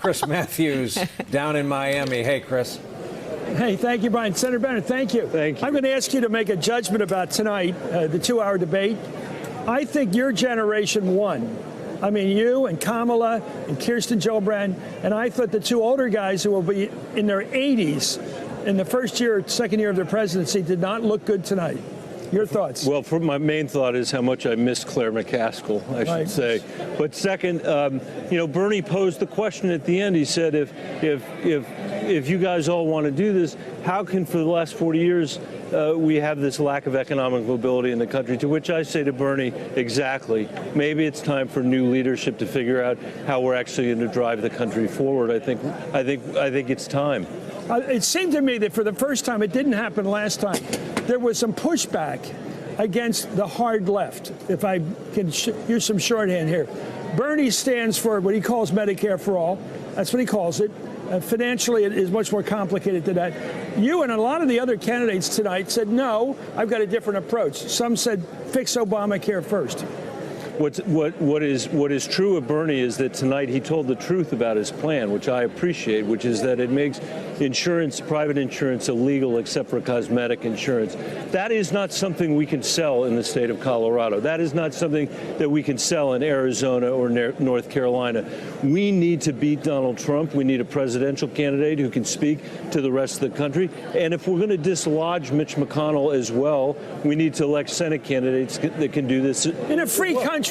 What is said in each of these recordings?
Chris Matthews down in Miami. Hey, Chris. Hey, thank you, Brian. Senator Bennet, thank you. Thank you. I'm going to ask you to make a judgment about tonight, the 2-hour debate. I think your generation won. I mean, you and Kamala and Kirsten Gillibrand, and I thought the two older guys who will be in their 80s in the first year, second year of their presidency did not look good tonight. Your thoughts? Well, my main thought is how much I miss Claire McCaskill, I should say. But second, Bernie posed the question at the end. He said, if you guys all want to do this, how can for the last 40 years we have this lack of economic mobility in the country? To which I say to Bernie, exactly. Maybe it's time for new leadership to figure out how we're actually going to drive the country forward. I think it's time. It seemed to me that for the first time, it didn't happen last time, there was some pushback against the hard left, if I can use some shorthand here. Bernie stands for what he calls Medicare for all. That's what he calls it. Financially, it is much more complicated than that. You and a lot of the other candidates tonight said, no, I've got a different approach. Some said, fix Obamacare first. What is true of Bernie is that tonight he told the truth about his plan, which I appreciate, which is that it makes insurance, private insurance, illegal except for cosmetic insurance. That is not something we can sell in the state of Colorado. That is not something that we can sell in Arizona or North Carolina. We need to beat Donald Trump. We need a presidential candidate who can speak to the rest of the country. And if we're going to dislodge Mitch McConnell as well, we need to elect Senate candidates that can do this. In a free country,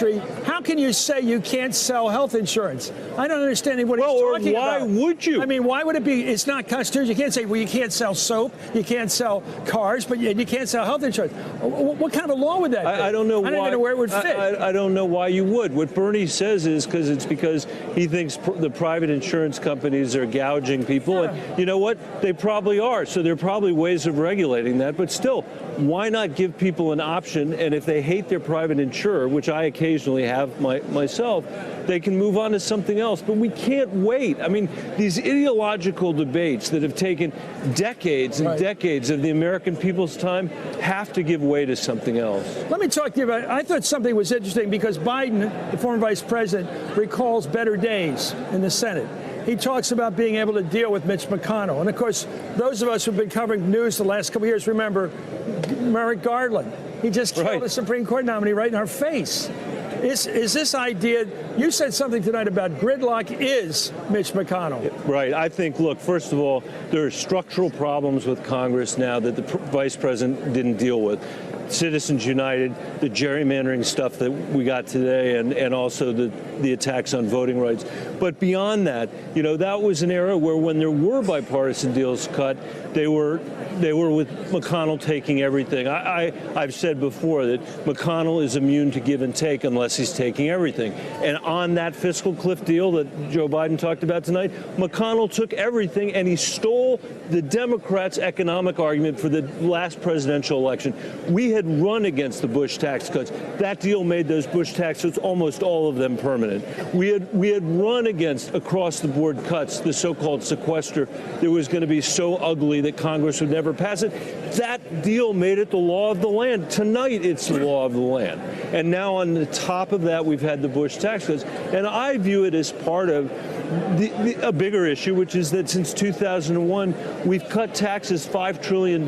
how can you say you can't sell health insurance? I don't understand what he's talking about. Why would you? I mean, why would it be? It's not constitutional. You can't say, well, you can't sell soap, you can't sell cars, but you can't sell health insurance. What kind of law would that be? I don't know why. I don't even know where it would fit. I don't know why you would. What Bernie says is because he thinks the private insurance companies are gouging people. Yeah. And you know what? They probably are. So there are probably ways of regulating that. But still, why not give people an option? And if they hate their private insurer, which I occasionally have myself, they can move on to something else. But we can't wait. I mean, these ideological debates that have taken decades and decades of the American people's time have to give way to something else. Let me talk to you about, I thought something was interesting because Biden, the former vice president, recalls better days in the Senate. He talks about being able to deal with Mitch McConnell. And of course, those of us who've been covering news the last couple of years remember Merrick Garland. He just killed a Supreme Court nominee right in our face. Is this idea, you said something tonight about gridlock is Mitch McConnell. Right. I think, look, first of all, there are structural problems with Congress now that the vice president didn't deal with. Citizens United, the gerrymandering stuff that we got today, and also the attacks on voting rights. But beyond that, that was an era where when there were bipartisan deals cut, they were with McConnell taking everything. I've said before that McConnell is immune to give and take unless he's taking everything. And on that fiscal cliff deal that Joe Biden talked about tonight, McConnell took everything and he stole the Democrats' economic argument for the last presidential election. We had run against the Bush tax cuts. That deal made those Bush tax cuts, almost all of them, permanent. We had run against across-the-board cuts, the so-called sequester that was going to be so ugly that Congress would never pass it. That deal made it the law of the land. Tonight, it's the law of the land. And now on the top of that, we've had the Bush tax cuts. And I view it as part of a bigger issue, which is that since 2001, we've cut taxes $5 trillion,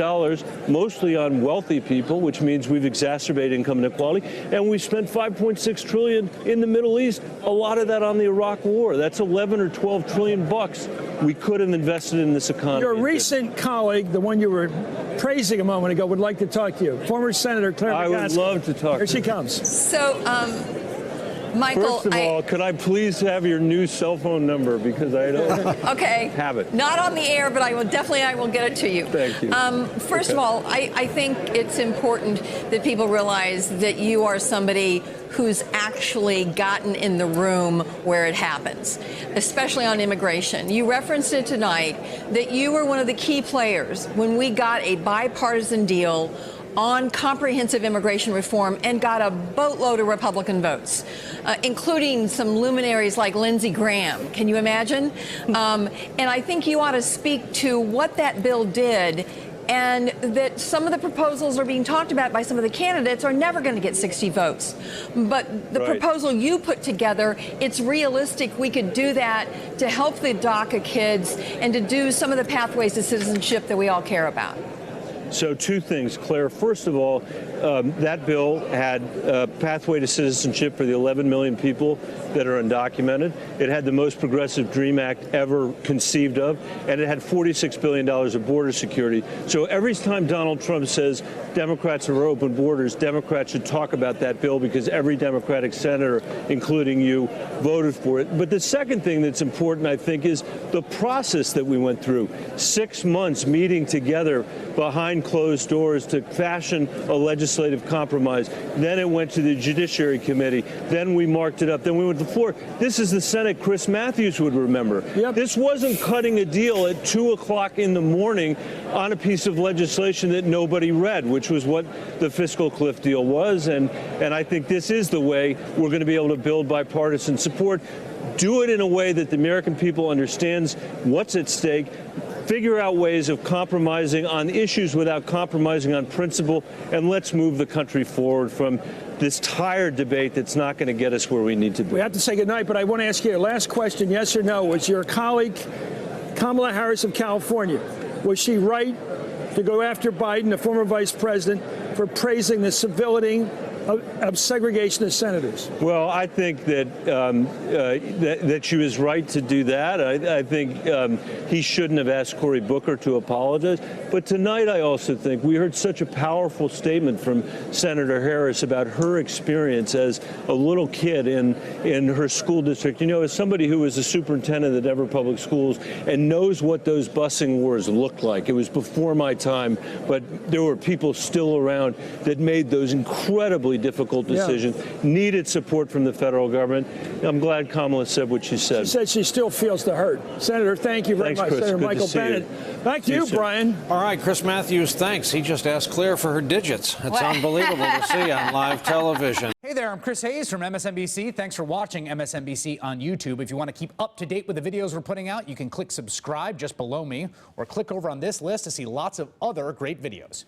mostly on wealthy people, which means we've exacerbated income inequality, and we spent $5.6 trillion in the Middle East, a lot of that on the Iraq War. That's 11 or 12 trillion bucks we could have invested in this economy. Your recent colleague, the one you were praising a moment ago, would like to talk to you. Former Senator Claire McCaskill. I would love to talk. Here she comes. So, Michael, first of all, could I please have your new cell phone number, because I don't have it. Not on the air, but I will get it to you. Thank you. First of all, I think it's important that people realize that you are somebody who's actually gotten in the room where it happens, especially on immigration. You referenced it tonight that you were one of the key players when we got a bipartisan deal on comprehensive immigration reform and got a boatload of Republican votes, including some luminaries like Lindsey Graham. Can you imagine? And I think you ought to speak to what that bill did and that some of the proposals are being talked about by some of the candidates are never going to get 60 votes. But the proposal you put together, it's realistic. We could do that to help the DACA kids and to do some of the pathways to citizenship that we all care about. So two things, Claire. First of all, that bill had a pathway to citizenship for the 11 million people that are undocumented. It had the most progressive DREAM Act ever conceived of, and it had $46 billion of border security. So every time Donald Trump says Democrats are open borders, Democrats should talk about that bill because every Democratic senator, including you, voted for it. But the second thing that's important, I think, is the process that we went through. 6 months meeting together behind closed doors to fashion a legislative compromise. Then it went to the Judiciary Committee. Then we marked it up. Then we went to the floor. This is the Senate Chris Matthews would remember. Yep. This wasn't cutting a deal at 2 o'clock in the morning on a piece of legislation that nobody read, which was what the fiscal cliff deal was. And I think this is the way we're going to be able to build bipartisan support. Do it in a way that the American people understands what's at stake. Figure out ways of compromising on issues without compromising on principle, and let's move the country forward from this tired debate that's not going to get us where we need to be. We have to say goodnight, but I want to ask you a last question, yes or no. Was your colleague, Kamala Harris of California, was she right to go after Biden, the former vice president, for praising the civility of segregation of senators? Well, I think that that she was right to do that. I think he shouldn't have asked Cory Booker to apologize. But tonight, I also think we heard such a powerful statement from Senator Harris about her experience as a little kid in her school district. You know, as somebody who was a superintendent at Denver Public Schools and knows what those busing wars looked like. It was before my time, but there were people still around that made those incredibly difficult decisions, needed support from the federal government. I'm glad Kamala said what she said. She said she still feels the hurt. Senator, thank you very much. Chris. Senator Good Michael to see Bennet. you. Back to you, Brian. All right, Chris Matthews, thanks. He just asked Claire for her digits. It's unbelievable to see on live television. Hey there, I'm Chris Hayes from MSNBC. Thanks for watching MSNBC on YouTube. If you want to keep up to date with the videos we're putting out, you can click subscribe just below me or click over on this list to see lots of other great videos.